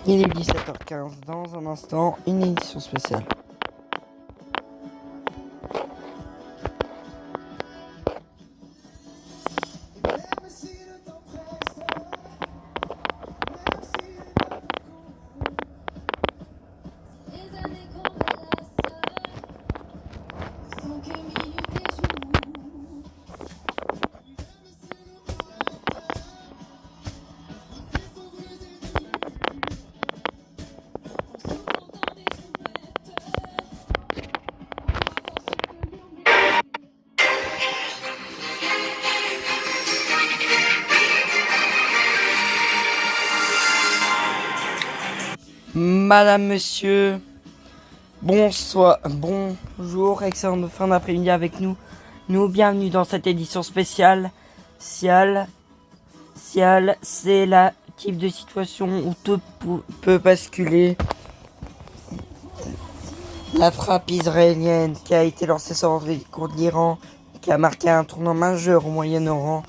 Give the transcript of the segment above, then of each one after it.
Il est 17h15, dans un instant, une édition spéciale. Madame, monsieur, bonsoir, bonjour, excellente fin d'après-midi avec nous. Bienvenue dans cette édition spéciale. Cial, c'est la type de situation où tout peut basculer. La frappe israélienne qui a été lancée sur contre l'Iran, qui a marqué un tournant majeur au Moyen-Orient.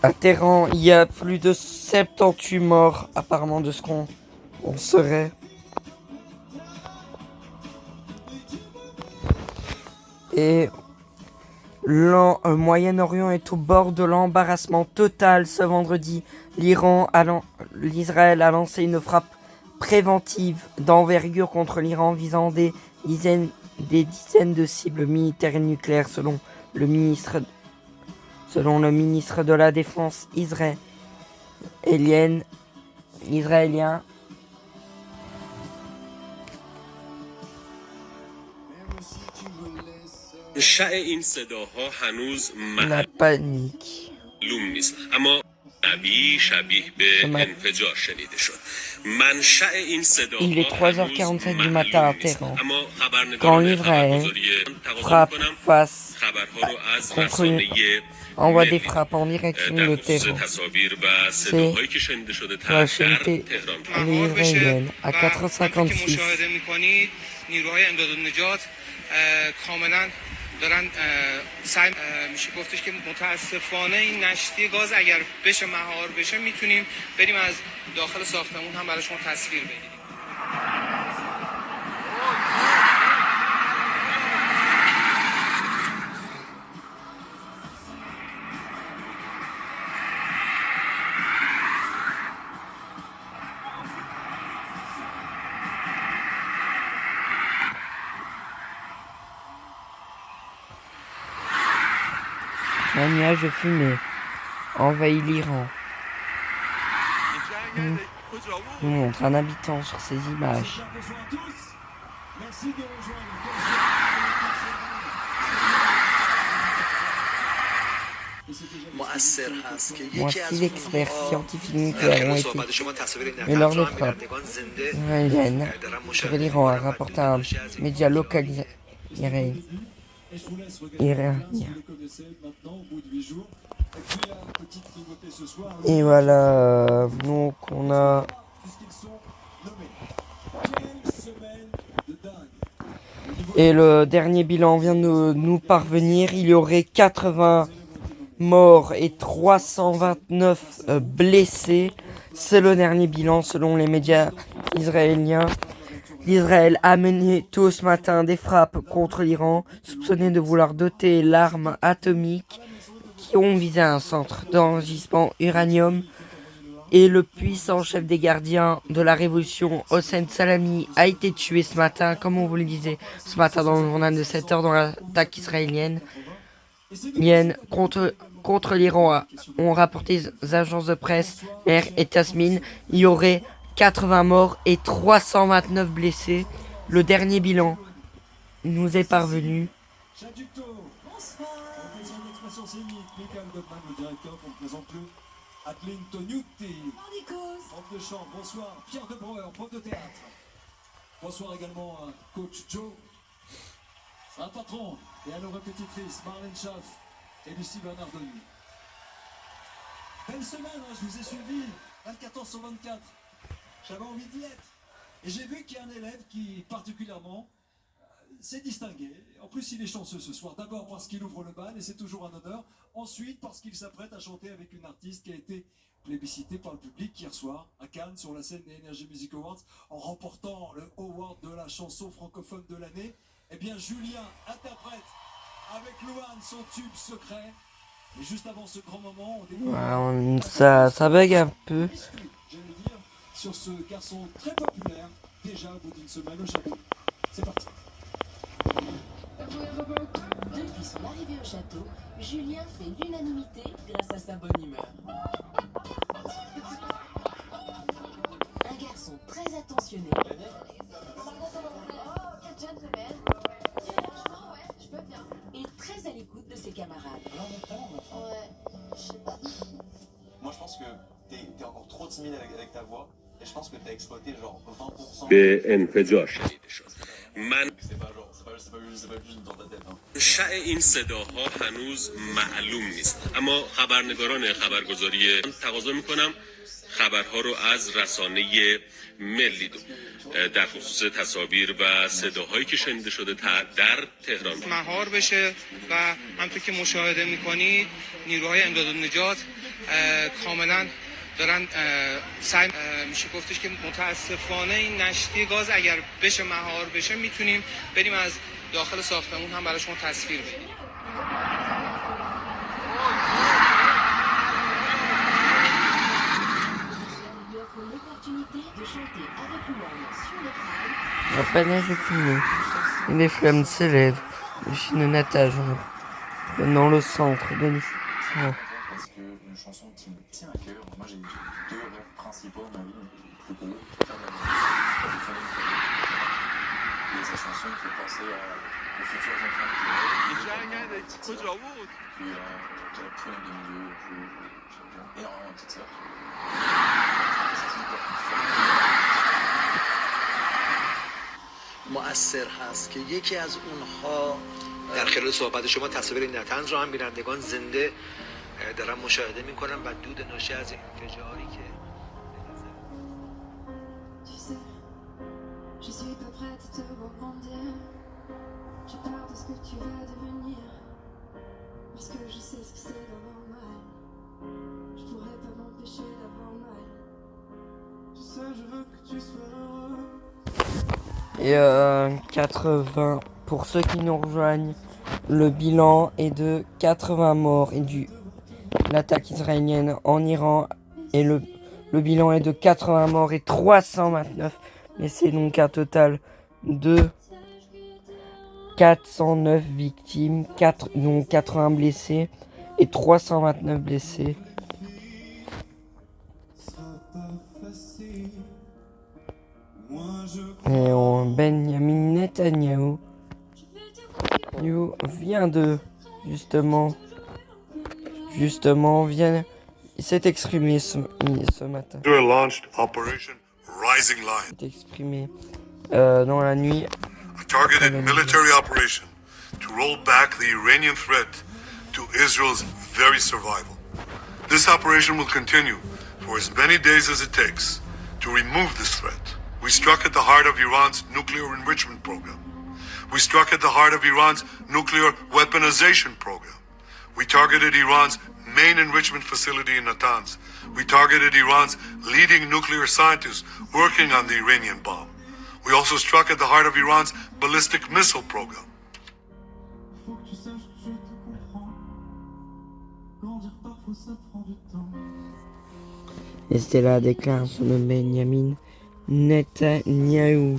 À Téhéran, il y a plus de 78 morts, apparemment, de ce qu'on serait. Et le Moyen-Orient est au bord de l'embarrassement total ce vendredi. L'Israël a lancé une frappe préventive d'envergure contre l'Iran visant des dizaines de cibles militaires et nucléaires selon le ministre de la Défense israélien. La panique. Il est 3h47 du matin à Téhéran quand l'Israël frappe face contre envoie des frappes en direction de Téhéran. C'est la chaîne israélienne à 4h56. دارن سعی میشه گفتش که متاسفانه این نشتی گاز اگر بشه مهار بشه میتونیم بریم از داخل ساختمون هم برای شما تصویر بگیریم. Un nuage de fumée envahit l'Iran. Nous montre un habitant sur ces images. Voici experts scientifiques nucléaires ont été mais lors des frappes israéliennes sur l'Iran, a rapporté un média local iranien. Et voilà, donc on a et le dernier bilan vient de nous parvenir. Il y aurait 80 morts et 329 blessés. C'est le dernier bilan selon les médias israéliens. L'Israël a mené tôt ce matin des frappes contre l'Iran, soupçonné de vouloir doter l'arme atomique qui ont visé un centre d'enregistrement uranium. Et le puissant chef des gardiens de la révolution, Hossein Salami, a été tué ce matin, comme on vous le disait ce matin dans le journal de 7h dans l'attaque israélienne. Contre l'Iran, ont rapporté les agences de presse, Mer et Tasmin. Il y aurait 80 morts et 329 blessés. Le dernier bilan nous est parvenu. Adeline Tognuti, prof de chant, bonsoir. Pierre Debreuer, prof de théâtre. Bonsoir également à coach Joe, à patron et à nos répétitrices Marlène Schaff et Lucie Bernardoni. Belle semaine, je vous ai suivi, 24 heures sur 24. J'avais envie d'y être. Et j'ai vu qu'il y a un élève qui particulièrement s'est distingué. En plus, il est chanceux ce soir. D'abord parce qu'il ouvre le bal et c'est toujours un honneur. Ensuite, parce qu'il s'apprête à chanter avec une artiste qui a été plébiscité par le public hier soir à Cannes sur la scène des Energy Music Awards en remportant le award de la chanson francophone de l'année. Eh bien, Julien interprète avec Louane son tube secret. Et juste avant ce grand moment, on découvre Ça bug un peu. exclu, j'allais dire, sur ce garçon très populaire, déjà au bout d'une semaine au château. C'est parti. Depuis son arrivée au château, Julien fait l'unanimité grâce à sa bonne humeur. Un garçon très attentionné. Et très à l'écoute de ses camarades. Moi, je pense que t'es encore trop timide avec ta voix. Et je pense que t'as exploité genre 20%. به انفجار شنیده شد. من C'est pas genre, c'est pas juste dans ta tête. Hein. منشأ این صداها هنوز معلوم نیست، اما خبرنگاران خبرگزاری تقاضا میکنم خبرها رو از رسانه ملی در خصوص تصاویر و صداهایی که شنیده شده در تهران مهار بشه و همونطور که مشاهده میکنید نیروهای امداد و نجات کاملا دارن سعی میشه گفتش که متاسفانه این نشتی گاز اگر بشه مهار بشه میتونیم بریم از داخل ساختمون هم برای شما تصویر بگیریم. Lui offre l'opportunité de chanter avec Louane sur le trail. La peine est finie. Et les flammes s'élèvent. Le chien natage dans le centre de l'île. Parce que une chanson qui me tient à cœur. Moi, j'ai deux rêves principaux dans ma vie. Le plus gros, faire ma vie. Et sa chanson me fait penser aux futurs enfants qui arrivent. Puis j'ai la plus de milieu. J'aime énormément ma petite sœur. مؤثر هست که یکی از اونها در خلال صحبت شما تصاویر این طنز رو هم بینندگان زنده دارن مشاهده میکنن و دود ناشی از انفجاری که Tu sais, je suis pas prête à te voir grandir. J'ai peur de ce que tu vas devenir. Parce que je sais ce que c'est d'avoir mal. Je pourrais pas m'empêcher d'avoir mal. Tu sais, je veux que tu sois heureux. Et 80, pour ceux qui nous rejoignent, le bilan est de 80 morts et l'attaque israélienne en Iran. Et le bilan est de 80 morts et 329. Mais c'est donc un total de 409 victimes, dont 80 blessés et 329 blessés. Et Benjamin Netanyahu il s'est exprimé ce matin. Launched Operation Rising Lion, Dans la nuit. a targeted military operation to roll back the Iranian threat to Israel's very survival. This operation will continue for as many days as it takes to remove this threat. We struck at the heart of Iran's nuclear enrichment program. We struck at the heart of Iran's nuclear weaponization program. We targeted Iran's main enrichment facility in Natanz. We targeted Iran's leading nuclear scientists working on the Iranian bomb. We also struck at the heart of Iran's ballistic missile program. Faut que tu saches que je te comprends. Grandir parfois ça prend du temps. Et c'était la déclaration de Benjamin Netanyahu.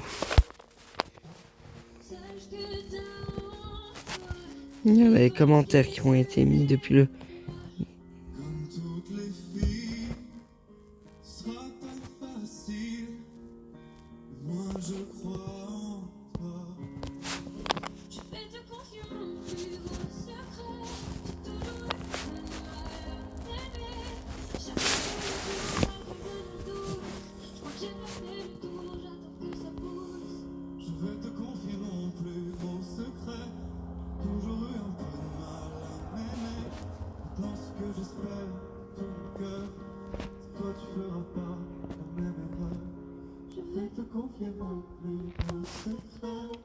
Il y a les commentaires qui ont été mis depuis le... Comme toutes les filles, ce sera pas facile. Moi je crois en toi. Je fais de confiance mon plus gros secret. J'ai toujours été mal aimée. Chaque fois que je doute, je crois que j'ai pas fait le tour. J'attends que ça pousse. Je vais te confier mon plus gros secret. Toujours eu un peu de mal à m'aimer. Dans ce que j'espère, tout mon cœur. Toi tu feras pas la même erreur. Je vais te confier mon plus gros secret.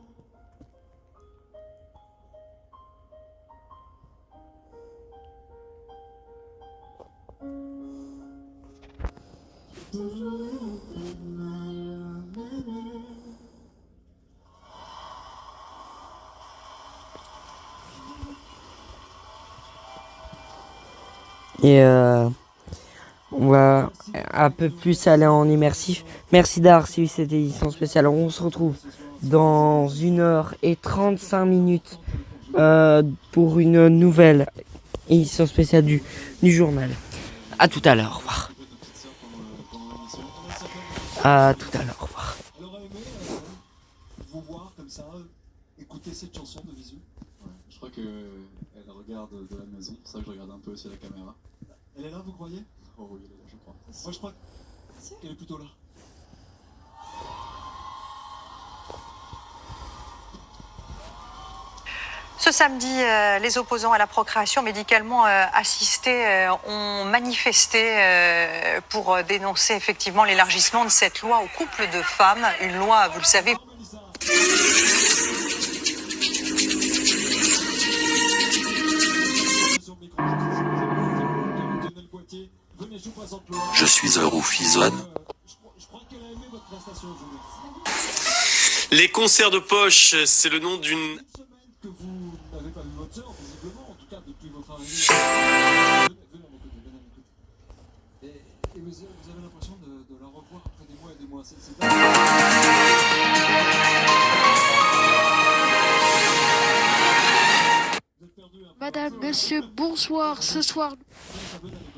Et on va un peu plus aller en immersif. Merci d'avoir suivi cette édition spéciale. On se retrouve dans 1h35 pour une nouvelle édition spéciale du journal. À tout à l'heure, au revoir. À tout à l'heure, au revoir. Elle aurait aimé vous voir comme ça, écouter cette chanson de visu. Ouais, je crois qu'elle regarde de la maison, c'est ça que je regarde un peu aussi la caméra. Elle est là, vous croyez? Oh oui, elle est là, je crois. Moi, je crois qu'elle est plutôt là. Ce samedi, les opposants à la procréation médicalement assistée ont manifesté pour dénoncer effectivement l'élargissement de cette loi aux couples de femmes. Une loi, vous le savez. Je suis un roufisonne. Je crois qu'elle a aimé votre prestation aujourd'hui. Les concerts de poche, c'est le nom d'une... Que vous n'avez pas vu votre sœur, visiblement, en tout cas depuis votre arrivée. Venez à mes côtés, venez à mes côtés. Et vous avez l'impression de la revoir après des mois et des mois. C'est Madame, monsieur, bonsoir. Ce soir, dingue.